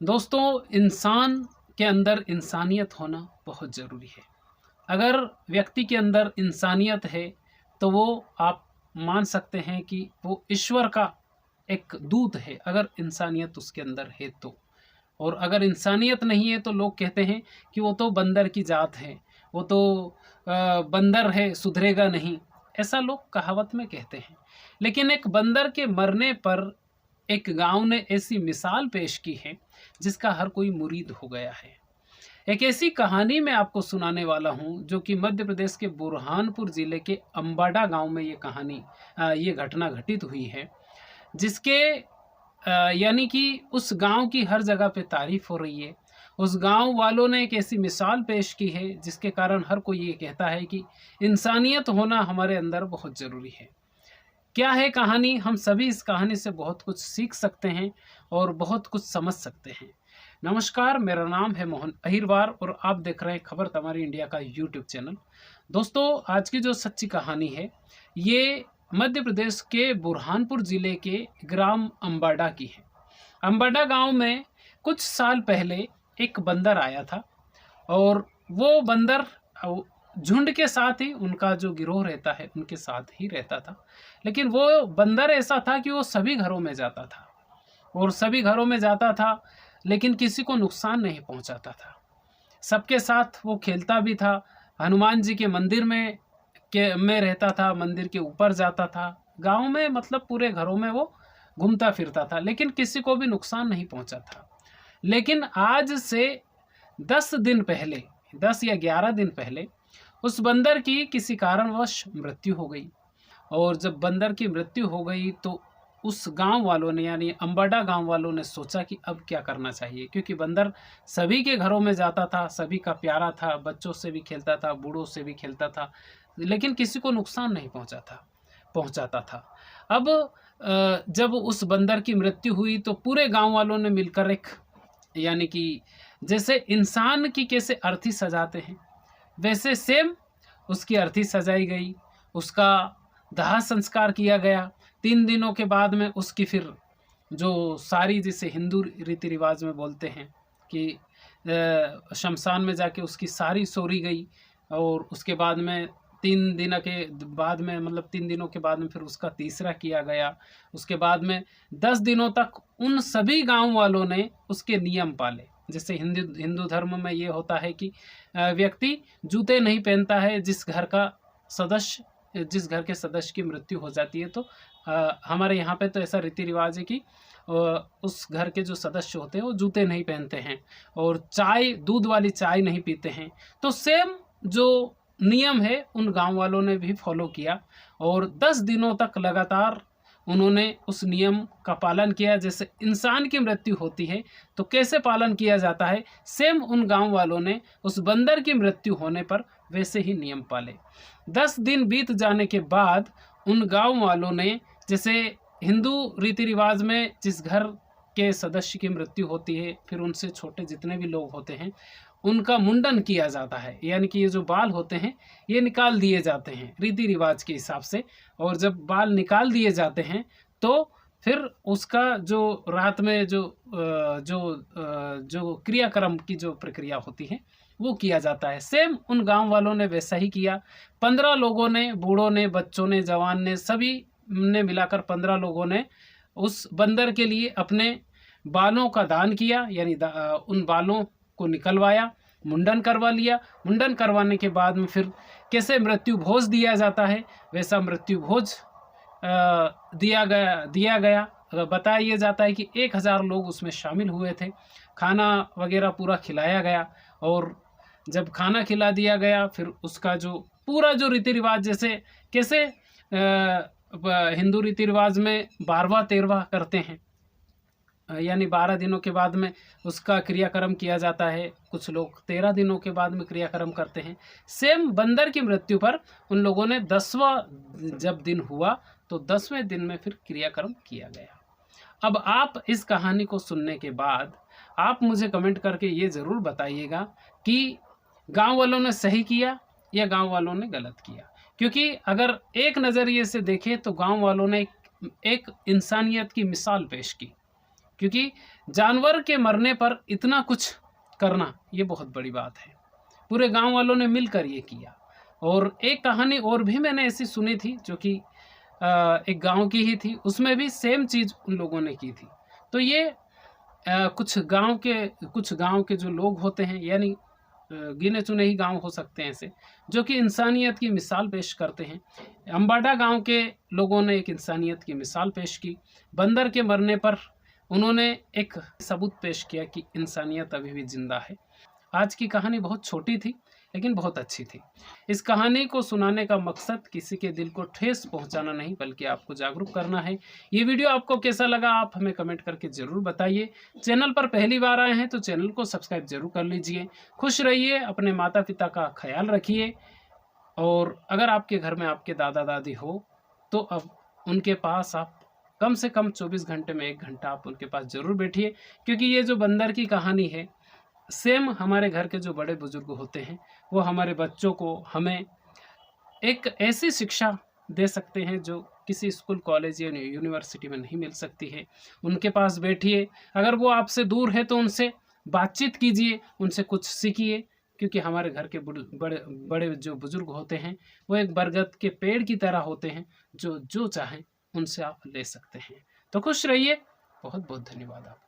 दोस्तों, इंसान के अंदर इंसानियत होना बहुत ज़रूरी है। अगर व्यक्ति के अंदर इंसानियत है तो वो आप मान सकते हैं कि वो ईश्वर का एक दूत है, अगर इंसानियत उसके अंदर है तो। और अगर इंसानियत नहीं है तो लोग कहते हैं कि वो तो बंदर की जात है, वो तो बंदर है, सुधरेगा नहीं, ऐसा लोग कहावत में कहते हैं। लेकिन एक बंदर के मरने पर एक गांव ने ऐसी मिसाल पेश की है जिसका हर कोई मुरीद हो गया है। एक ऐसी कहानी मैं आपको सुनाने वाला हूं जो कि मध्य प्रदेश के बुरहानपुर ज़िले के अम्बाडा गांव में ये घटना घटित हुई है, जिसके यानी कि उस गांव की हर जगह पे तारीफ हो रही है। उस गांव वालों ने एक ऐसी मिसाल पेश की है जिसके कारण हर कोई ये कहता है कि इंसानियत होना हमारे अंदर बहुत ज़रूरी है। क्या है कहानी? हम सभी इस कहानी से बहुत कुछ सीख सकते हैं और बहुत कुछ समझ सकते हैं। नमस्कार, मेरा नाम है मोहन अहिरवार और आप देख रहे हैं खबर तमारी इंडिया का यूट्यूब चैनल। दोस्तों, आज की जो सच्ची कहानी है ये मध्य प्रदेश के बुरहानपुर ज़िले के ग्राम अम्बाडा की है। अम्बाडा गांव में कुछ साल पहले एक बंदर आया था और वो बंदर झुंड के साथ ही, उनका जो गिरोह रहता है उनके साथ ही रहता था। लेकिन वो बंदर ऐसा था कि वो सभी घरों में जाता था और सभी घरों में जाता था, लेकिन किसी को नुकसान नहीं पहुंचाता था। सबके साथ वो खेलता भी था। हनुमान जी के मंदिर में रहता था, मंदिर के ऊपर जाता था, गांव में मतलब पूरे घरों में वो घूमता फिरता था, लेकिन किसी को भी नुकसान नहीं पहुंचा था। लेकिन आज से 10 दिन पहले, 10 या 11 दिन पहले उस बंदर की किसी कारणवश मृत्यु हो गई। और जब बंदर की मृत्यु हो गई तो उस गांव वालों ने, यानी अम्बाडा गांव वालों ने सोचा कि अब क्या करना चाहिए, क्योंकि बंदर सभी के घरों में जाता था, सभी का प्यारा था, बच्चों से भी खेलता था, बूढ़ों से भी खेलता था, लेकिन किसी को नुकसान नहीं पहुंचाता था। अब जब उस बंदर की मृत्यु हुई तो पूरे गांव वालों ने मिलकर एक, यानी कि जैसे इंसान की कैसे अर्थी सजाते हैं वैसे सेम उसकी अर्थी सजाई गई, उसका दाह संस्कार किया गया। 3 दिनों के बाद में उसकी फिर जो सारी, जिसे हिंदू रीति रिवाज में बोलते हैं कि शमशान में जाके उसकी सारी सोरी गई। और उसके बाद में 3 दिन के बाद में, मतलब 3 दिनों के बाद में फिर उसका तीसरा किया गया। उसके बाद में 10 दिनों तक उन सभी गांव वालों ने उसके नियम पाले। जैसे हिंदू धर्म में ये होता है कि व्यक्ति जूते नहीं पहनता है जिस घर के सदस्य की मृत्यु हो जाती है। तो हमारे यहाँ पे तो ऐसा रीति रिवाज है कि उस घर के जो सदस्य होते हैं वो जूते नहीं पहनते हैं और दूध वाली चाय नहीं पीते हैं। तो सेम जो नियम है उन गांव वालों ने भी फॉलो किया और 10 दिनों तक लगातार उन्होंने उस नियम का पालन किया। जैसे इंसान की मृत्यु होती है तो कैसे पालन किया जाता है, सेम उन गांव वालों ने उस बंदर की मृत्यु होने पर वैसे ही नियम पाले। 10 दिन बीत जाने के बाद उन गांव वालों ने, जैसे हिंदू रीति रिवाज में जिस घर के सदस्य की मृत्यु होती है फिर उनसे छोटे जितने भी लोग होते हैं उनका मुंडन किया जाता है, यानी कि ये जो बाल होते हैं ये निकाल दिए जाते हैं रीति रिवाज के हिसाब से। और जब बाल निकाल दिए जाते हैं तो फिर उसका जो रात में जो क्रियाक्रम की जो प्रक्रिया होती है वो किया जाता है। सेम उन गांव वालों ने वैसा ही किया। 15 लोगों ने, बूढ़ों ने, बच्चों ने, जवान ने, सभी ने मिलाकर 15 लोगों ने उस बंदर के लिए अपने बालों का दान किया, यानी उन बालों को निकलवाया, मुंडन करवा लिया। मुंडन करवाने के बाद में फिर कैसे मृत्यु भोज दिया जाता है वैसा मृत्यु भोज दिया गया। बताया जाता है कि 1000 लोग उसमें शामिल हुए थे। खाना वगैरह पूरा खिलाया गया और जब खाना खिला दिया गया फिर उसका जो पूरा जो रीति रिवाज, जैसे कैसे हिंदू रीति रिवाज में 12वां 13वां करते हैं, यानी 12 दिनों के बाद में उसका क्रियाक्रम किया जाता है। कुछ लोग 13 दिनों के बाद में क्रियाक्रम करते हैं। सेम बंदर की मृत्यु पर उन लोगों ने 10वां जब दिन हुआ तो 10वें दिन में फिर क्रियाक्रम किया गया। अब आप इस कहानी को सुनने के बाद आप मुझे कमेंट करके ये ज़रूर बताइएगा कि गांव वालों ने सही किया या गांव वालों ने गलत किया। क्योंकि अगर एक नज़रिए से देखें तो गांव वालों ने एक इंसानियत की मिसाल पेश की क्योंकि जानवर के मरने पर इतना कुछ करना ये बहुत बड़ी बात है। पूरे गांव वालों ने मिलकर ये किया। और एक कहानी और भी मैंने ऐसी सुनी थी जो कि एक गांव की ही थी, उसमें भी सेम चीज़ उन लोगों ने की थी। तो ये कुछ गांव के जो लोग होते हैं, यानी गिने चुने ही गांव हो सकते हैं ऐसे, जो कि इंसानियत की मिसाल पेश करते हैं। अम्बाडा गांव के लोगों ने एक इंसानियत की मिसाल पेश की। बंदर के मरने पर उन्होंने एक सबूत पेश किया कि इंसानियत अभी भी जिंदा है। आज की कहानी बहुत छोटी थी लेकिन बहुत अच्छी थी। इस कहानी को सुनाने का मकसद किसी के दिल को ठेस पहुंचाना नहीं, बल्कि आपको जागरूक करना है। ये वीडियो आपको कैसा लगा आप हमें कमेंट करके ज़रूर बताइए। चैनल पर पहली बार आए हैं तो चैनल को सब्सक्राइब जरूर कर लीजिए। खुश रहिए, अपने माता पिता का ख्याल रखिए। और अगर आपके घर में आपके दादा दादी हो तो अब उनके पास आप कम से कम 24 घंटे में 1 घंटा आप उनके पास ज़रूर बैठिए, क्योंकि ये जो बंदर की कहानी है, सेम हमारे घर के जो बड़े बुजुर्ग होते हैं वो हमारे बच्चों को, हमें एक ऐसी शिक्षा दे सकते हैं जो किसी स्कूल, कॉलेज या यूनिवर्सिटी में नहीं मिल सकती है। उनके पास बैठिए, अगर वो आपसे दूर है तो उनसे बातचीत कीजिए, उनसे कुछ सीखिए, क्योंकि हमारे घर के बड़े बड़े जो बुजुर्ग होते हैं वो एक बरगद के पेड़ की तरह होते हैं, जो चाहें उनसे आप ले सकते हैं। तो खुश रहिए। बहुत बहुत धन्यवाद आपका।